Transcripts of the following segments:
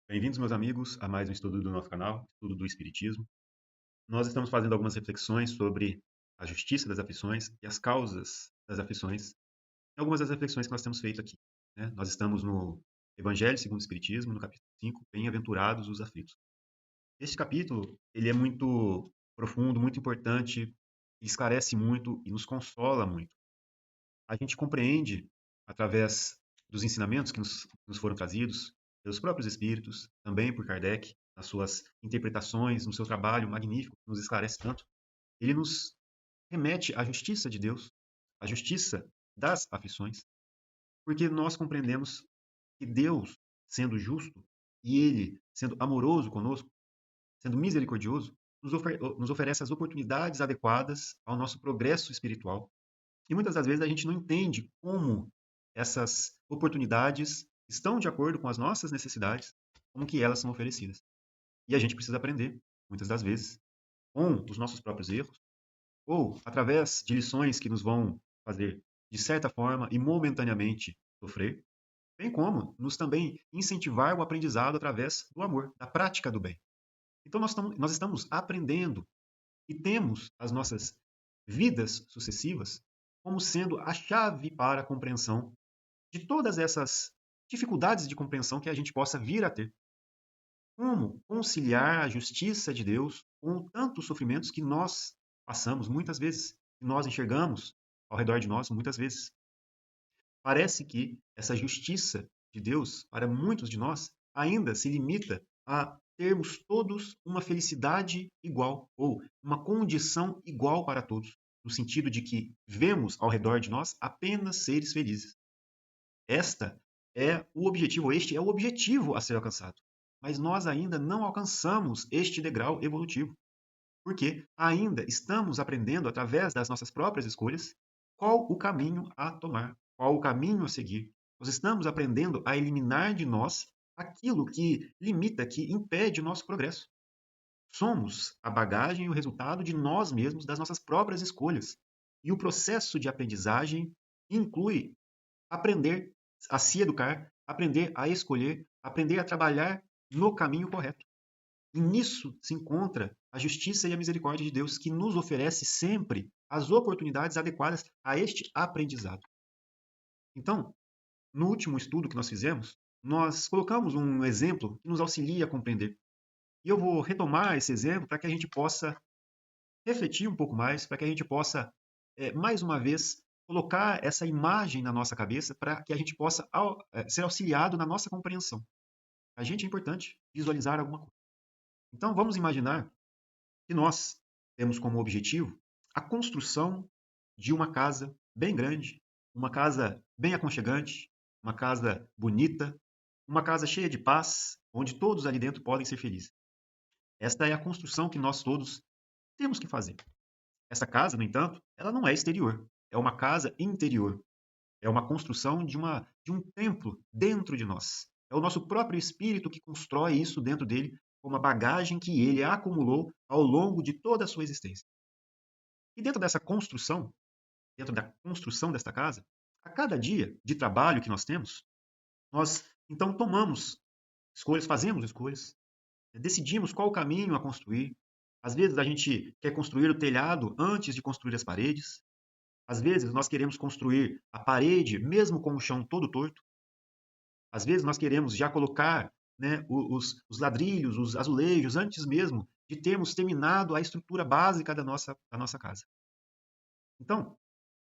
Bem-vindos, meus amigos, a mais um estudo do nosso canal, estudo do Espiritismo. Nós estamos fazendo algumas reflexões sobre a justiça das aflições e as causas das aflições, e algumas das reflexões que nós temos feito aqui, né? Nós estamos no Evangelho segundo o Espiritismo, no capítulo 5, Bem-aventurados os aflitos. Este capítulo, ele é muito profundo, muito importante, esclarece muito e nos consola muito. A gente compreende, através dos ensinamentos que nos foram trazidos pelos próprios espíritos, também por Kardec, nas suas interpretações, no seu trabalho magnífico, que nos esclarece tanto, ele nos remete à justiça de Deus, à justiça das aflições, porque nós compreendemos que Deus, sendo justo, e Ele, sendo amoroso conosco, sendo misericordioso, nos oferece as oportunidades adequadas ao nosso progresso espiritual. E muitas das vezes a gente não entende como essas oportunidades estão de acordo com as nossas necessidades, como que elas são oferecidas. E a gente precisa aprender, muitas das vezes, com os nossos próprios erros, ou através de lições que nos vão fazer, de certa forma e momentaneamente, sofrer, bem como nos também incentivar o aprendizado através do amor, da prática do bem. Então nós estamos aprendendo e temos as nossas vidas sucessivas como sendo a chave para a compreensão de todas essas dificuldades de compreensão que a gente possa vir a ter. Como conciliar a justiça de Deus com tantos sofrimentos que nós passamos muitas vezes, que nós enxergamos ao redor de nós muitas vezes. Parece que essa justiça de Deus, para muitos de nós, ainda se limita a termos todos uma felicidade igual, ou uma condição igual para todos, no sentido de que vemos ao redor de nós apenas seres felizes. Esta é o objetivo, este é o objetivo a ser alcançado. Mas nós ainda não alcançamos este degrau evolutivo, porque ainda estamos aprendendo através das nossas próprias escolhas qual o caminho a tomar, qual o caminho a seguir. Nós estamos aprendendo a eliminar de nós aquilo que limita, que impede o nosso progresso. Somos a bagagem e o resultado de nós mesmos, das nossas próprias escolhas. E o processo de aprendizagem inclui aprender a se educar, aprender a escolher, aprender a trabalhar no caminho correto. E nisso se encontra a justiça e a misericórdia de Deus, que nos oferece sempre as oportunidades adequadas a este aprendizado. Então, no último estudo que nós fizemos, nós colocamos um exemplo que nos auxilia a compreender. E eu vou retomar esse exemplo para que a gente possa refletir um pouco mais, para que a gente possa, mais uma vez, colocar essa imagem na nossa cabeça para que a gente possa ser auxiliado na nossa compreensão. A gente é importante visualizar alguma coisa. Então, vamos imaginar que nós temos como objetivo a construção de uma casa bem grande, uma casa bem aconchegante, uma casa bonita, uma casa cheia de paz, onde todos ali dentro podem ser felizes. Esta é a construção que nós todos temos que fazer. Essa casa, no entanto, ela não é exterior, é uma casa interior. É uma construção de um templo dentro de nós. É o nosso próprio espírito que constrói isso dentro dele, com uma bagagem que ele acumulou ao longo de toda a sua existência. E dentro da construção desta casa, a cada dia de trabalho que nós temos, nós então tomamos escolhas, fazemos escolhas, decidimos qual o caminho a construir. Às vezes a gente quer construir o telhado antes de construir as paredes. Às vezes nós queremos construir a parede mesmo com o chão todo torto. Às vezes nós queremos já colocar, né, os ladrilhos, os azulejos, antes mesmo de termos terminado a estrutura básica da nossa casa. Então,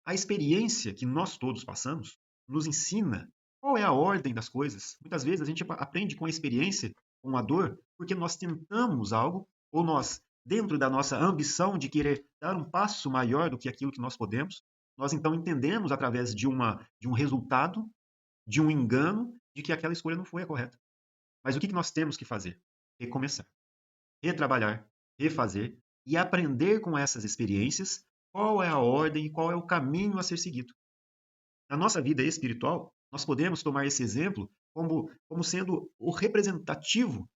a experiência que nós todos passamos nos ensina qual é a ordem das coisas. Muitas vezes a gente aprende com a experiência, com a dor, porque nós tentamos algo, ou nós, dentro da nossa ambição de querer dar um passo maior do que aquilo que nós podemos, nós então entendemos através de um resultado, de um engano, de que aquela escolha não foi a correta. Mas o que nós temos que fazer? Recomeçar, retrabalhar, refazer e aprender com essas experiências qual é a ordem e qual é o caminho a ser seguido. Na nossa vida espiritual, nós podemos tomar esse exemplo como sendo o representativo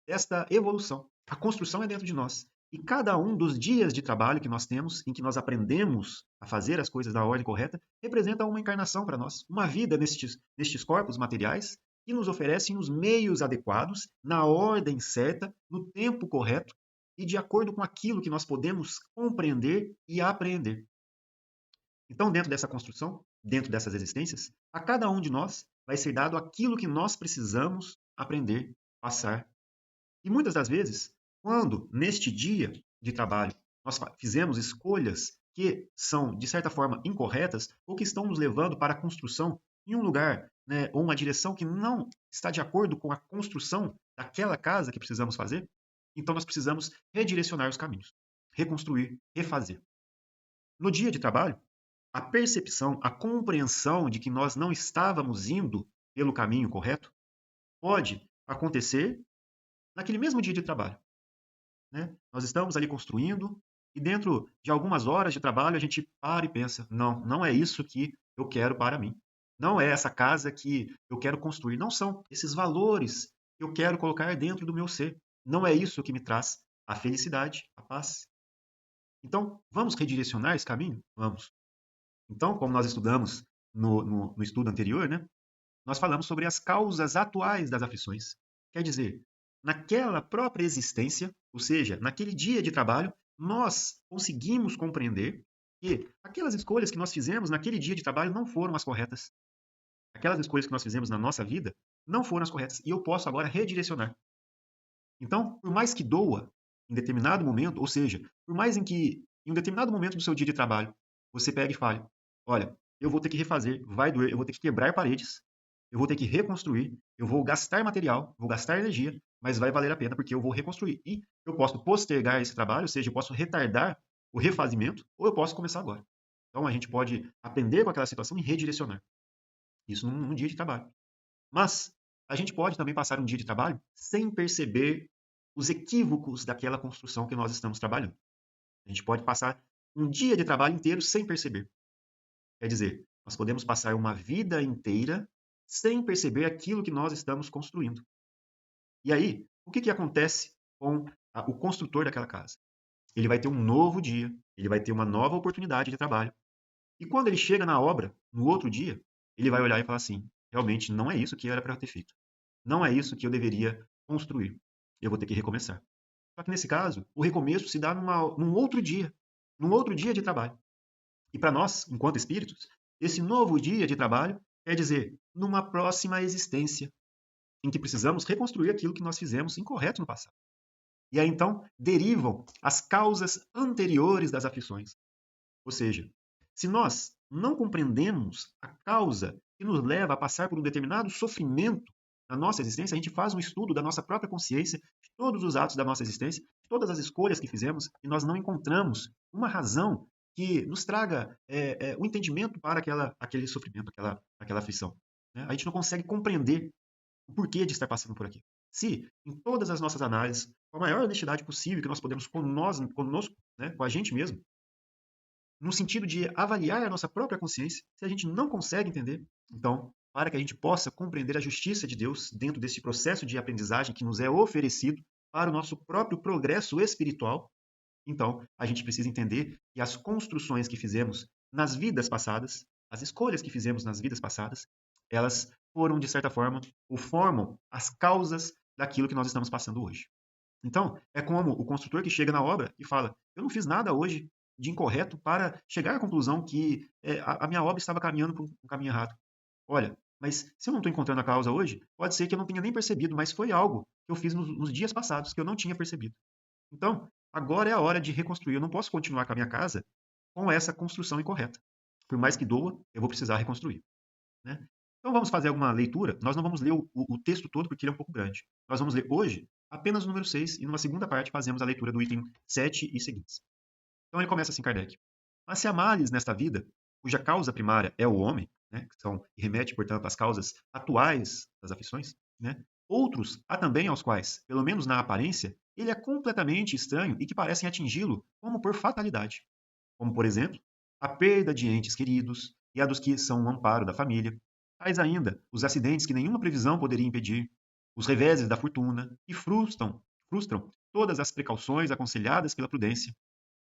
desta evolução. A construção é dentro de nós. E cada um dos dias de trabalho que nós temos, em que nós aprendemos a fazer as coisas da ordem correta, representa uma encarnação para nós, uma vida nestes corpos materiais, que nos oferecem os meios adequados, na ordem certa, no tempo correto e de acordo com aquilo que nós podemos compreender e apreender. Então, dentro dessa construção, dentro dessas existências, a cada um de nós vai ser dado aquilo que nós precisamos aprender, passar. E muitas das vezes, quando neste dia de trabalho nós fizemos escolhas que são, de certa forma, incorretas ou que estão nos levando para a construção em um lugar, né, ou uma direção que não está de acordo com a construção daquela casa que precisamos fazer, então nós precisamos redirecionar os caminhos, reconstruir, refazer. No dia de trabalho, a percepção, a compreensão de que nós não estávamos indo pelo caminho correto pode acontecer naquele mesmo dia de trabalho. Né? Nós estamos ali construindo e dentro de algumas horas de trabalho a gente para e pensa, não, não é isso que eu quero para mim. Não é essa casa que eu quero construir. Não são esses valores que eu quero colocar dentro do meu ser. Não é isso que me traz a felicidade, a paz. Então, vamos redirecionar esse caminho? Vamos. Então, como nós estudamos no estudo anterior, né, nós falamos sobre as causas atuais das aflições. Quer dizer, naquela própria existência, ou seja, naquele dia de trabalho, nós conseguimos compreender que aquelas escolhas que nós fizemos naquele dia de trabalho não foram as corretas. Aquelas escolhas que nós fizemos na nossa vida não foram as corretas. E eu posso agora redirecionar. Então, por mais que doa em determinado momento, ou seja, por mais em que em um determinado momento do seu dia de trabalho, você pega e fale, olha, eu vou ter que refazer, vai doer, eu vou ter que quebrar paredes, eu vou ter que reconstruir, eu vou gastar material, vou gastar energia, mas vai valer a pena porque eu vou reconstruir. E eu posso postergar esse trabalho, ou seja, eu posso retardar o refazimento, ou eu posso começar agora. Então a gente pode aprender com aquela situação e redirecionar. Isso num dia de trabalho. Mas a gente pode também passar um dia de trabalho sem perceber os equívocos daquela construção que nós estamos trabalhando. A gente pode passar um dia de trabalho inteiro sem perceber. Quer dizer, nós podemos passar uma vida inteira sem perceber aquilo que nós estamos construindo. E aí, o que acontece com o construtor daquela casa? Ele vai ter um novo dia, ele vai ter uma nova oportunidade de trabalho. E quando ele chega na obra, no outro dia, ele vai olhar e falar assim, realmente não é isso que era para eu ter feito. Não é isso que eu deveria construir. Eu vou ter que recomeçar. Só que nesse caso, o recomeço se dá num outro dia de trabalho. E para nós, enquanto espíritos, esse novo dia de trabalho quer dizer numa próxima existência, em que precisamos reconstruir aquilo que nós fizemos incorreto no passado. E aí então derivam as causas anteriores das aflições. Ou seja, se nós não compreendemos a causa que nos leva a passar por um determinado sofrimento na nossa existência, a gente faz um estudo da nossa própria consciência, de todos os atos da nossa existência, de todas as escolhas que fizemos, e nós não encontramos uma razão que nos traga o entendimento para aquele sofrimento, aquela aflição. Né? A gente não consegue compreender o porquê de estar passando por aqui. Se, em todas as nossas análises, com a maior honestidade possível que nós podemos conosco, né, com a gente mesmo, no sentido de avaliar a nossa própria consciência, se a gente não consegue entender, então, para que a gente possa compreender a justiça de Deus dentro desse processo de aprendizagem que nos é oferecido para o nosso próprio progresso espiritual, então, a gente precisa entender que as construções que fizemos nas vidas passadas, as escolhas que fizemos nas vidas passadas, elas foram, de certa forma, ou formam as causas daquilo que nós estamos passando hoje. Então, é como o construtor que chega na obra e fala: eu não fiz nada hoje de incorreto para chegar à conclusão que a minha obra estava caminhando por um caminho errado. Olha, mas se eu não estou encontrando a causa hoje, pode ser que eu não tenha nem percebido, mas foi algo que eu fiz nos dias passados que eu não tinha percebido. Então, agora é a hora de reconstruir. Eu não posso continuar com a minha casa com essa construção incorreta. Por mais que doa, eu vou precisar reconstruir. Né? Então vamos fazer alguma leitura. Nós não vamos ler o texto todo porque ele é um pouco grande. Nós vamos ler hoje apenas o número 6 e numa segunda parte fazemos a leitura do item 7 e seguintes. Então ele começa assim, Kardec. Mas se há males nesta vida, cuja causa primária é o homem, né, que são, e remete, portanto, às causas atuais das aflições, né, outros há também aos quais, pelo menos na aparência, ele é completamente estranho e que parecem atingi-lo como por fatalidade. Como, por exemplo, a perda de entes queridos e a dos que são um amparo da família. Tais ainda os acidentes que nenhuma previsão poderia impedir, os reveses da fortuna, que frustram todas as precauções aconselhadas pela prudência,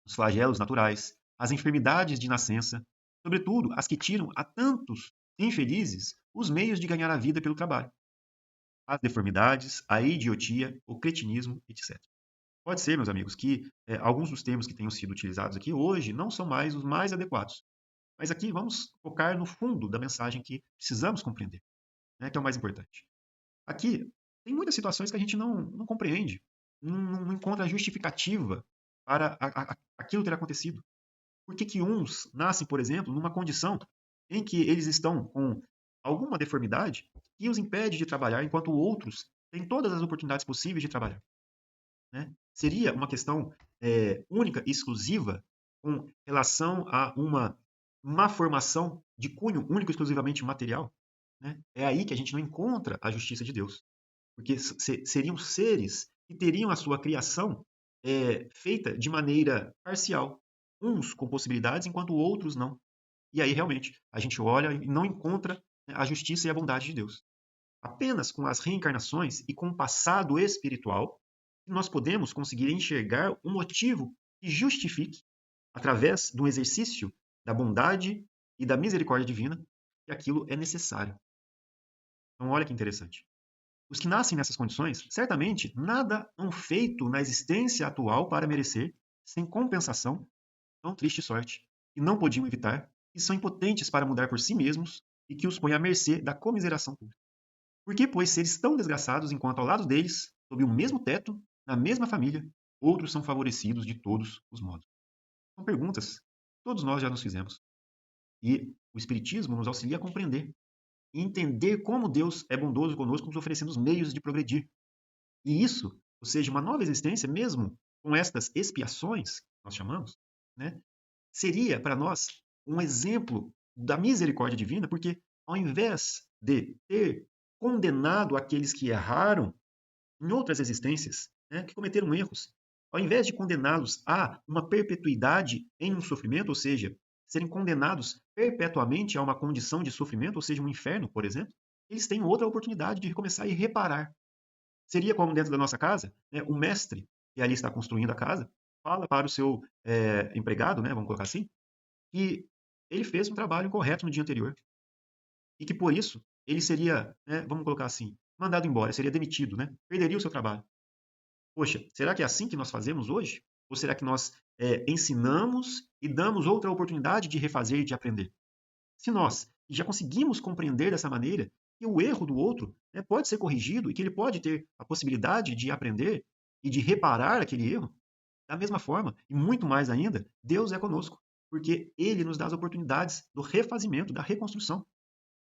os flagelos naturais, as enfermidades de nascença, sobretudo as que tiram a tantos infelizes os meios de ganhar a vida pelo trabalho. as deformidades, a idiotia, o cretinismo, etc. Pode ser, meus amigos, que alguns dos termos que tenham sido utilizados aqui hoje não são mais os mais adequados. Mas aqui vamos focar no fundo da mensagem que precisamos compreender, né, que é o mais importante. Aqui tem muitas situações que a gente não compreende, não encontra justificativa para aquilo ter acontecido. Por que que uns nascem, por exemplo, numa condição em que eles estão com alguma deformidade que os impede de trabalhar, enquanto outros têm todas as oportunidades possíveis de trabalhar? Né? Seria uma questão única e exclusiva com relação a uma má formação de cunho único e exclusivamente material? Né? É aí que a gente não encontra a justiça de Deus, porque seriam seres que teriam a sua criação feita de maneira parcial, uns com possibilidades, enquanto outros não. E aí, realmente, a gente olha e não encontra, né, a justiça e a bondade de Deus. Apenas com as reencarnações e com o passado espiritual, nós podemos conseguir enxergar um motivo que justifique, através do exercício da bondade e da misericórdia divina, que aquilo é necessário. Então, olha que interessante. Os que nascem nessas condições, certamente nada hão feito na existência atual para merecer, sem compensação, tão triste sorte, que não podiam evitar, que são impotentes para mudar por si mesmos e que os põe à mercê da comiseração pública. Por que, pois, seres tão desgraçados, enquanto ao lado deles, sob o mesmo teto, na mesma família, outros são favorecidos de todos os modos? São perguntas que todos nós já nos fizemos. E o Espiritismo nos auxilia a compreender e entender como Deus é bondoso conosco, nos oferecendo os meios de progredir. E isso, ou seja, uma nova existência, mesmo com estas expiações, nós chamamos, né, seria para nós um exemplo da misericórdia divina, porque ao invés de ter condenado aqueles que erraram em outras existências, né, que cometeram erros, ao invés de condená-los a uma perpetuidade em um sofrimento, ou seja, serem condenados perpetuamente a uma condição de sofrimento, ou seja, um inferno, por exemplo, eles têm outra oportunidade de recomeçar e reparar. Seria como dentro da nossa casa, né, o mestre que ali está construindo a casa fala para o seu empregado, né, vamos colocar assim, que ele fez um trabalho incorreto no dia anterior e que por isso ele seria, né, vamos colocar assim, mandado embora, seria demitido, né, perderia o seu trabalho. Poxa, será que é assim que nós fazemos hoje? Ou será que nós ensinamos e damos outra oportunidade de refazer e de aprender? Se nós já conseguimos compreender dessa maneira que o erro do outro, né, pode ser corrigido e que ele pode ter a possibilidade de aprender e de reparar aquele erro, da mesma forma, e muito mais ainda, Deus é conosco, porque Ele nos dá as oportunidades do refazimento, da reconstrução.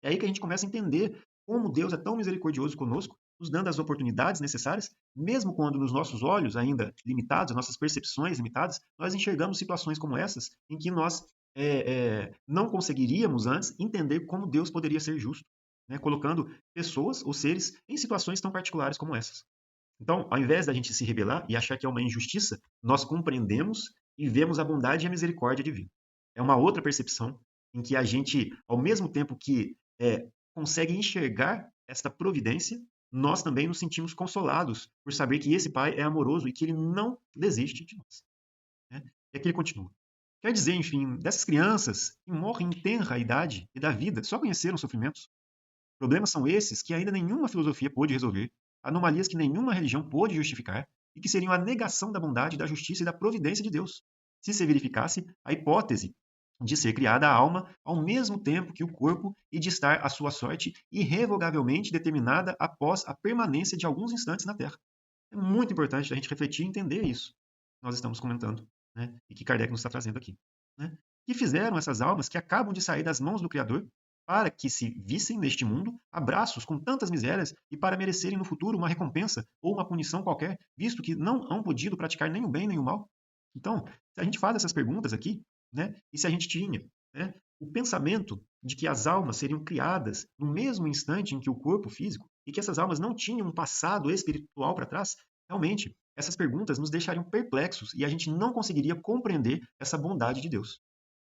É aí que a gente começa a entender como Deus é tão misericordioso conosco, nos dando as oportunidades necessárias, mesmo quando nos nossos olhos ainda limitados, nossas percepções limitadas, nós enxergamos situações como essas em que nós não conseguiríamos antes entender como Deus poderia ser justo, né, colocando pessoas ou seres em situações tão particulares como essas. Então, ao invés da gente se rebelar e achar que é uma injustiça, nós compreendemos e vemos a bondade e a misericórdia divina. É uma outra percepção em que a gente, ao mesmo tempo que consegue enxergar esta providência, nós também nos sentimos consolados por saber que esse Pai é amoroso e que ele não desiste de nós. Né? E aqui ele continua. Quer dizer, enfim, dessas crianças que morrem em tenra idade e da vida só conheceram sofrimentos. Problemas são esses que ainda nenhuma filosofia pôde resolver, anomalias que nenhuma religião pôde justificar e que seriam a negação da bondade, da justiça e da providência de Deus, se se verificasse a hipótese de ser criada a alma ao mesmo tempo que o corpo e de estar a sua sorte irrevogavelmente determinada após a permanência de alguns instantes na Terra. É muito importante a gente refletir e entender isso que nós estamos comentando, né? E que Kardec nos está trazendo aqui. Né? Que fizeram essas almas que acabam de sair das mãos do Criador para que se vissem neste mundo abraços com tantas misérias e para merecerem no futuro uma recompensa ou uma punição qualquer, visto que não hão podido praticar nem o bem nem o mal? Então, se a gente faz essas perguntas aqui, né, e se a gente tinha, né, o pensamento de que as almas seriam criadas no mesmo instante em que o corpo físico e que essas almas não tinham um passado espiritual para trás, realmente essas perguntas nos deixariam perplexos e a gente não conseguiria compreender essa bondade de Deus.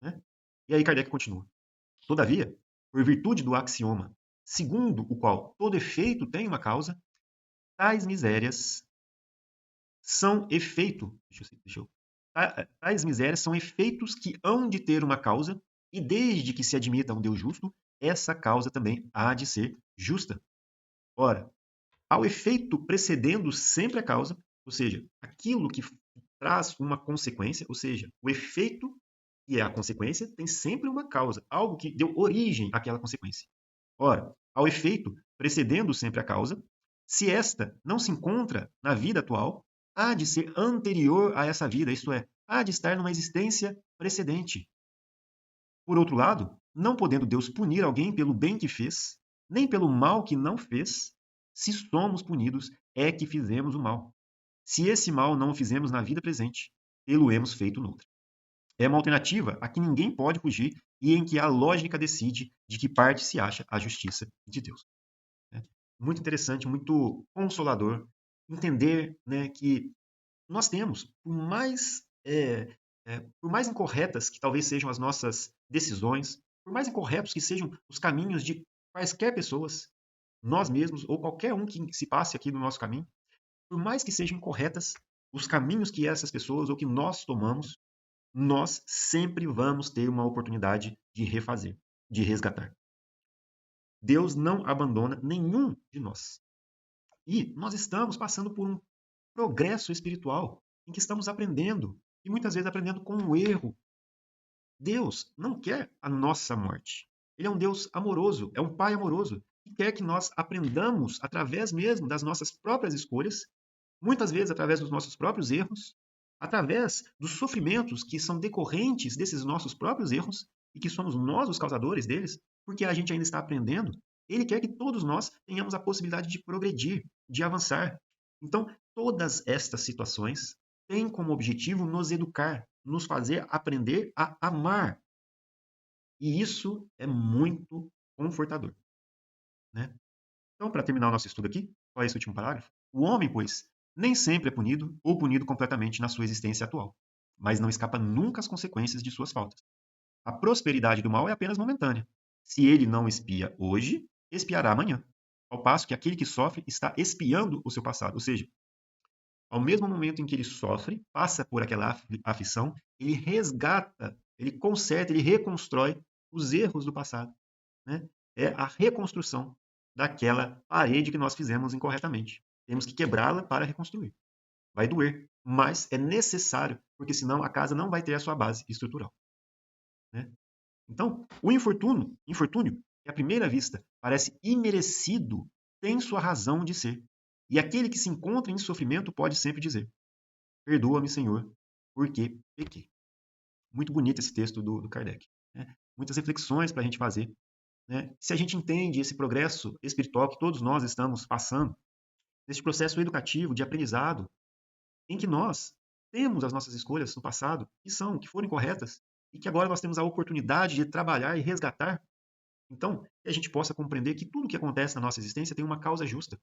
Né? E aí Kardec continua. Todavia, por virtude do axioma, segundo o qual todo efeito tem uma causa, tais misérias são efeito. Tais misérias são efeitos que hão de ter uma causa, e desde que se admita um Deus justo, essa causa também há de ser justa. Ora, ao efeito precedendo sempre a causa, ou seja, aquilo que traz uma consequência, ou seja, o efeito que é a consequência tem sempre uma causa, algo que deu origem àquela consequência. Ora, ao efeito precedendo sempre a causa, se esta não se encontra na vida atual, há de ser anterior a essa vida, isto é, há de estar numa existência precedente. Por outro lado, não podendo Deus punir alguém pelo bem que fez, nem pelo mal que não fez, se somos punidos, é que fizemos o mal. Se esse mal não o fizemos na vida presente, tê-lo-emos feito noutra. É uma alternativa a que ninguém pode fugir e em que a lógica decide de que parte se acha a justiça de Deus. Muito interessante, muito consolador entender, né, que nós temos, por mais incorretas que talvez sejam as nossas decisões, por mais incorretos que sejam os caminhos de quaisquer pessoas, nós mesmos ou qualquer um que se passe aqui no nosso caminho, por mais que sejam incorretas os caminhos que essas pessoas ou que nós tomamos, nós sempre vamos ter uma oportunidade de refazer, de resgatar. Deus não abandona nenhum de nós. E nós estamos passando por um progresso espiritual em que estamos aprendendo, e muitas vezes aprendendo com um erro. Deus não quer a nossa morte. Ele é um Deus amoroso, é um Pai amoroso, que quer que nós aprendamos através mesmo das nossas próprias escolhas, muitas vezes através dos nossos próprios erros, através dos sofrimentos que são decorrentes desses nossos próprios erros e que somos nós os causadores deles, porque a gente ainda está aprendendo. Ele quer que todos nós tenhamos a possibilidade de progredir, de avançar. Então, todas estas situações têm como objetivo nos educar, nos fazer aprender a amar. E isso é muito confortador, né? Então, para terminar o nosso estudo aqui, só esse último parágrafo. O homem, pois, nem sempre é punido ou punido completamente na sua existência atual, mas não escapa nunca às consequências de suas faltas. A prosperidade do mal é apenas momentânea. Se ele não espia hoje, espiará amanhã. Ao passo que aquele que sofre está espiando o seu passado, ou seja, ao mesmo momento em que ele sofre, passa por aquela aflição, ele resgata, ele conserta, ele reconstrói os erros do passado, né? É a reconstrução daquela parede que nós fizemos incorretamente. Temos que quebrá-la para reconstruir. Vai doer, mas é necessário, porque senão a casa não vai ter a sua base estrutural, né? Então, o infortúnio, que à primeira vista parece imerecido, tem sua razão de ser. E aquele que se encontra em sofrimento pode sempre dizer: perdoa-me, Senhor, porque pequei. Muito bonito esse texto do Kardec, né? Muitas reflexões para a gente fazer, né? Se a gente entende esse progresso espiritual que todos nós estamos passando, nesse processo educativo de aprendizado, em que nós temos as nossas escolhas no passado, que foram incorretas, e que agora nós temos a oportunidade de trabalhar e resgatar. Então, que a gente possa compreender que tudo que acontece na nossa existência tem uma causa justa.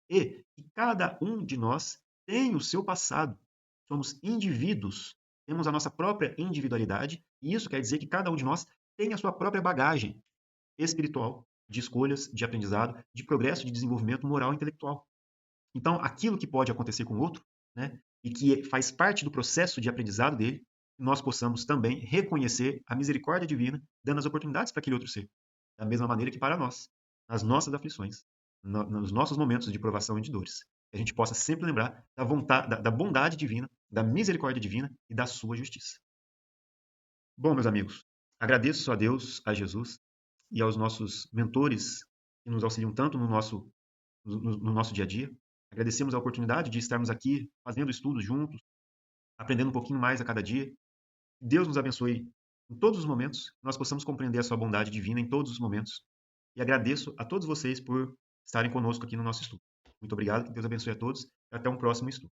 E que cada um de nós tem o seu passado. Somos indivíduos, temos a nossa própria individualidade, e isso quer dizer que cada um de nós tem a sua própria bagagem espiritual, de escolhas, de aprendizado, de progresso, de desenvolvimento moral e intelectual. Então, aquilo que pode acontecer com o outro, né, e que faz parte do processo de aprendizado dele, nós possamos também reconhecer a misericórdia divina, dando as oportunidades para aquele outro ser. Da mesma maneira que para nós, nas nossas aflições, nos nossos momentos de provação e de dores. Que a gente possa sempre lembrar da, vontade, da bondade divina, da misericórdia divina e da sua justiça. Bom, meus amigos, agradeço a Deus, a Jesus e aos nossos mentores que nos auxiliam tanto no nosso dia a dia. Agradecemos a oportunidade de estarmos aqui fazendo estudos juntos, aprendendo um pouquinho mais a cada dia. Deus nos abençoe em todos os momentos, que nós possamos compreender a sua bondade divina em todos os momentos. E agradeço a todos vocês por estarem conosco aqui no nosso estudo. Muito obrigado, que Deus abençoe a todos e até um próximo estudo.